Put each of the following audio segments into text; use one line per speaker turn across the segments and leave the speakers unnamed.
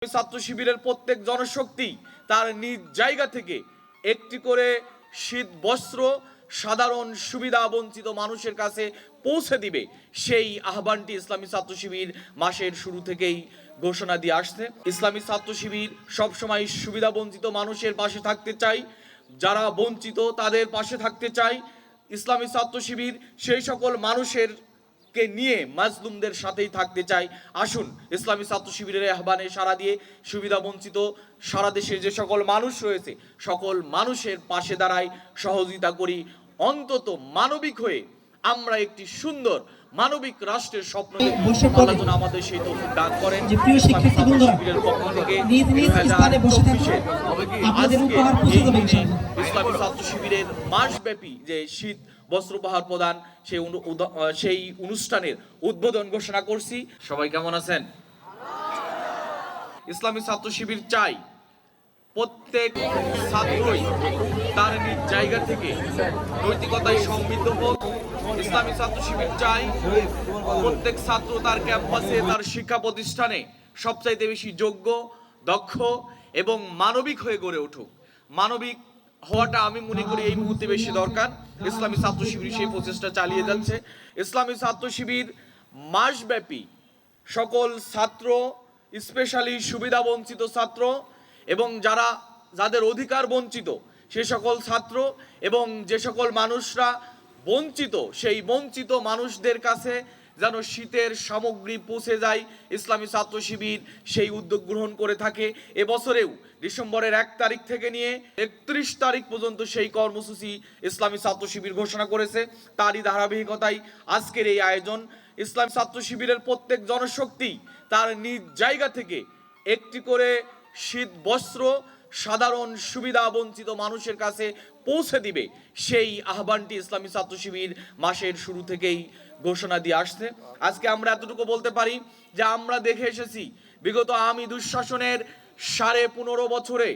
ছাত্র শিবিরের প্রত্যেক জনশক্তি তার নিজ জায়গা থেকে একটি করে শীত বস্ত্র সাধারণ সুবিধা বঞ্চিত মানুষের কাছে পৌঁছে দিবে সেই আহ্বানটি ইসলামী ছাত্র শিবির মাসের শুরু থেকেই ঘোষণা দিয়ে আসছে। ইসলামী ছাত্র শিবির সবসময় সুবিধা বঞ্চিত মানুষের পাশে থাকতে চাই, যারা বঞ্চিত তাদের পাশে থাকতে চাই। ইসলামী ছাত্র শিবির সেই সকল মানুষের কে নিয়ে মাজলুমদের সাথেই থাকতে চাই। আসুন ইসলামী ছাত্র শিবিরের আহ্বানে সাড়া দিয়ে সুবিধা বঞ্চিত সারা দেশের যে সকল মানুষ রয়েছে সকল মানুষের পাশে দাঁড়াই, সহযোগিতা করি। অন্তত মানবিক হয়ে আমরা একটি সুন্দর মানবিক রাষ্ট্রের স্বপ্ন আল্লাহ যেন আমাদের সেই তৌফিক দান করেন। শিবিরের পক্ষ থেকে ইসলামী ছাত্র শিবিরের মাসব্যাপী যে শীত বস্ত্র উপহার প্রদান সেই অনুষ্ঠানের উদ্বোধন ঘোষণা করছি। সবাই কেমন আছেন? ইসলামী ছাত্র শিবির চাই প্রত্যেক ছাত্রই তার নিজ জায়গা থেকে নৈতিকতায় সমৃদ্ধ হোক। ইসলামী ছাত্র শিবির চাই প্রত্যেক ছাত্র তার ক্যাম্পাসে তার শিক্ষা প্রতিষ্ঠানে সবচাইতে বেশি যোগ্য, দক্ষ এবং মানবিক হয়ে গড়ে উঠুক। মানবিক হওয়াটা আমি মনে করি এই মুহূর্তে বেশি দরকার। ইসলামী ছাত্র শিবির সেই প্রচেষ্টা চালিয়ে যাচ্ছে। ইসলামী ছাত্র শিবির মাসব্যাপী সকল ছাত্র, স্পেশালি সুবিধা বঞ্চিত ছাত্র এবং যাদের অধিকার বঞ্চিত সে সকল ছাত্র এবং যে সকল মানুষরা বঞ্চিত সেই বঞ্চিত মানুষদের কাছে যেন শীতের সামগ্রী পৌঁছে যায়, ইসলামী ছাত্র শিবির সেই উদ্যোগ গ্রহণ করে থাকে। এবছরেও ডিসেম্বরের 1 তারিখ থেকে নিয়ে 31 তারিখ পর্যন্ত সেই কর্মসূচি ইসলামী ছাত্র শিবির ঘোষণা করেছে। তারই ধারাবাহিকতায় আজকের এই আয়োজন। ইসলামী ছাত্র শিবিরের প্রত্যেক জনশক্তি তার নিজ জায়গা থেকে একটি করে শীত বস্ত্র সাধারণ সুবিধা বঞ্চিত মানুষের কাছে পৌঁছে দিবে সেই আহ্বানটি ইসলামী ছাত্র শিবির মাসের শুরু থেকেই ঘোষণা দিয়ে আসছে। আজকে আমরা এতটুকু বলতে পারি যে আমরা দেখে এসেছি বিগত আওয়ামী দুঃশাসনের 15.5 বছরে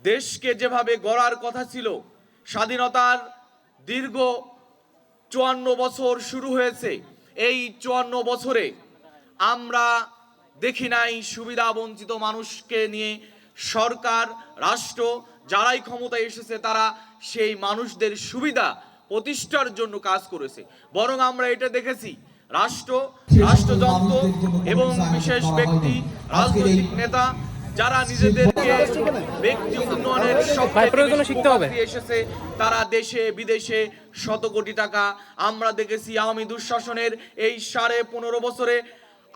দেশকে যেভাবে গড়ার কথা ছিল, স্বাধীনতার দীর্ঘ 54 বছর শুরু হয়েছে। এই 54 বছরে আমরা দেখি নাই সুবিধা বঞ্চিত মানুষকে নিয়ে সরকার, রাষ্ট্র যারাই ক্ষমতায় এসেছে তারা সেই মানুষদের সুবিধা প্রতিষ্ঠার জন্য কাজ করেছে। বরং আমরা এটা দেখেছি রাষ্ট্রযন্ত্র এবং বিশেষ ব্যক্তি, রাজনৈতিক নেতা যারা নিজেদেরকে ব্যক্তি উন্নয়নের এসেছে তারা দেশে বিদেশে শত কোটি টাকা, আমরা দেখেছি আওয়ামী দুঃশাসনের এই 15.5 বছরে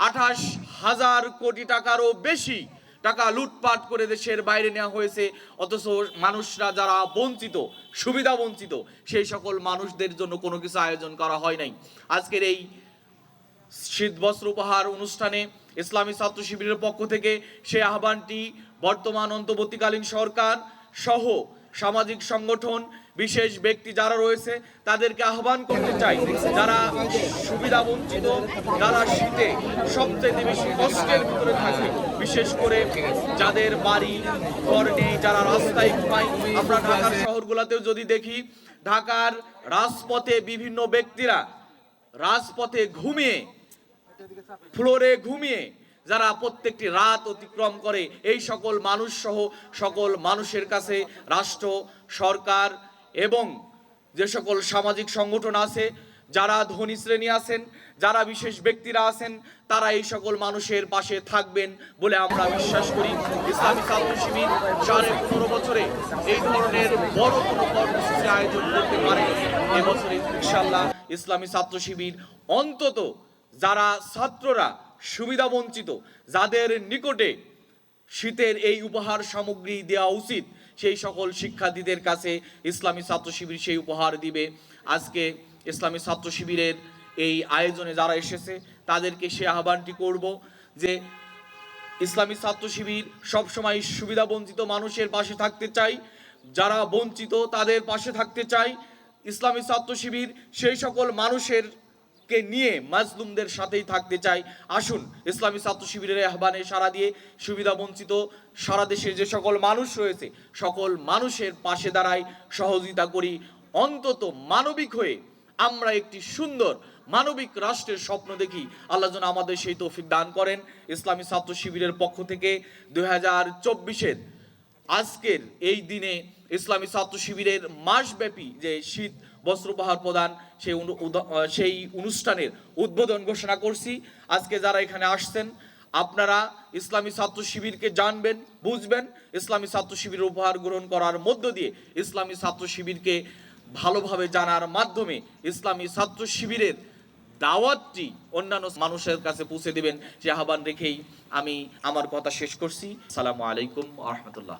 28,000 কোটি টাকারও বেশি টাকা লুটপাট করে দেশের বাইরে নেওয়া হয়েছে। অথচ মানুষরা যারা বঞ্চিত, সুবিধা বঞ্চিত সেই সকল মানুষদের জন্য কোনো কিছু আয়োজন করা হয় নাই। আজকের এই শীত বস্ত্র উপহার অনুষ্ঠানে ইসলামী ছাত্র শিবিরের পক্ষ থেকে সেই আহ্বানটি বর্তমান অন্তর্বর্তীকালীন সরকার সহ সামাজিক সংগঠন, বিশেষ ব্যক্তি যারা রয়েছে তাদেরকে আহ্বান করতে চাই, যারা সুবিধা বঞ্চিত, যারা শীতে সবচেয়ে বেশি কষ্টের ভিতরে থাকে, বিশেষ করে যাদের বাড়ি ঘর নেই, যারা রাস্তায় ঘুমায়। আমরা ঢাকার শহরগুলোতেও যদি দেখি, ঢাকার রাজপথে বিভিন্ন ব্যক্তিরা রাজপথে ঘুমিয়ে, ফ্লোরে ঘুমিয়ে যারা প্রত্যেকটি রাত অতিক্রম করে, এই সকল মানুষ সহ সকল মানুষের কাছে রাষ্ট্র, সরকার এবং যে সকল সামাজিক সংগঠন আছে, যারা ধনী শ্রেণী আছেন, যারা বিশেষ ব্যক্তিরা আছেন, তারা এই সকল মানুষের পাশে থাকবেন বলে আমরা বিশ্বাস করি। ইসলামী ছাত্র শিবির 15.5 বছরে এই ধরনের বড় কোনো কর্মসূচি আয়োজন করতে পারে। এবছরে ইনশাআল্লাহ ইসলামী ছাত্র শিবির অন্তত যারা ছাত্ররা সুবিধা বঞ্চিত, যাদের নিকটে শীতের এই উপহার সামগ্রী দেওয়া উচিত, সেই সকল শিক্ষার্থীদের কাছে ইসলামী ছাত্র শিবির সেই উপহার দিবে। আজকে ইসলামী ছাত্র শিবিরের এই আয়োজনে যারা এসেছে তাদেরকে সে আহ্বানটি করব যে ইসলামী ছাত্র শিবির সবসময় সুবিধা বঞ্চিত মানুষের পাশে থাকতে চাই, যারা বঞ্চিত তাদের পাশে থাকতে চাই। ইসলামী ছাত্র শিবির সেই সকল মানুষের কে নিয়ে মাজলুমদের সাথেই থাকতে চাই। আসুন ইসলামী ছাত্র শিবিরের আহ্বানে সাড়া দিয়ে সুবিধা বঞ্চিত সারা দেশের যে সকল মানুষ রয়েছে সকল মানুষের পাশে দাঁড়াই, সহযোগিতা করি। অন্তত মানবিক হয়ে আমরা একটি সুন্দর মানবিক রাষ্ট্রের স্বপ্ন দেখি। আল্লাহ যেন আমাদের সেই তৌফিক দান করেন। ইসলামী ছাত্র শিবিরের পক্ষ থেকে 2024-এর আজকের এই দিনে ইসলামী ছাত্র শিবিরের মাসব্যাপী যে শীত বস্ত্র উপহার প্রদান সেই অনুষ্ঠানের উদ্বোধন ঘোষণা করছি। আজকে যারা এখানে আসছেন আপনারা ইসলামী ছাত্র শিবিরকে জানবেন, বুঝবেন। ইসলামী ছাত্র শিবিরের উপহার গ্রহণ করার মধ্য দিয়ে ইসলামী ছাত্র শিবিরকে ভালোভাবে জানার মাধ্যমে ইসলামী ছাত্র শিবিরের দাওয়াতটি অন্যান্য মানুষের কাছে পৌঁছে দিবেন, সে আহ্বান রেখেই আমি আমার কথা শেষ করছি। আসসালামু আলাইকুম ওয়া রাহমাতুল্লাহ।